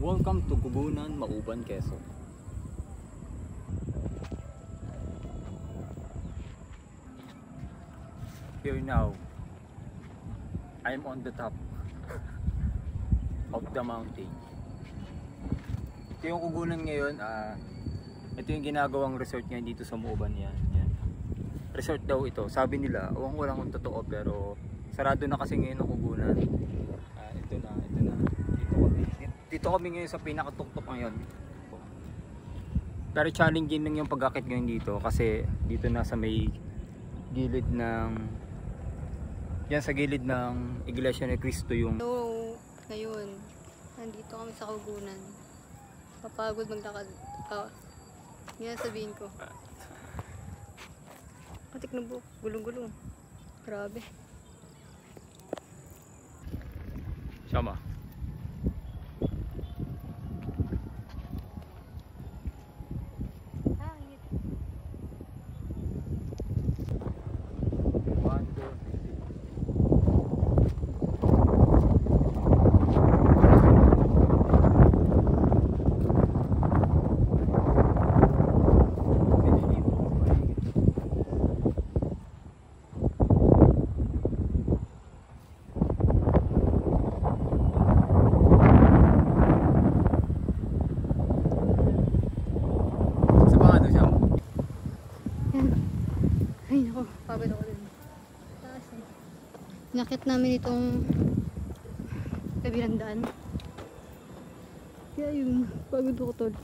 Welcome to Kubunan, Mauban, Quezon. Here now, I'm on the top of the mountain. Ito yung Kubunan ngayon. Ito yung ginagawang resort ngayon dito sa Mauban. Yan. Resort daw ito. Sabi nila, ewan ko lang kung totoo, pero sarado na kasi ngayon ang Kubunan. Ito na. Dito kami ngayon sa pinakatuktok ngayon. Pero challenging lang yung pag-akit ngayon dito kasi dito na sa may gilid ng sa gilid ng Iglesia ni Cristo yung. So, ngayon nandito kami sa Kubunan. Papagod maglakad. Yan sabihin ko. Katik na buhok, gulong-gulong. Grabe. Sama. Ay nako, pagod ako din. Taas eh. Nakit namin itong kabilang daan. Kaya yun, pagod ako tol.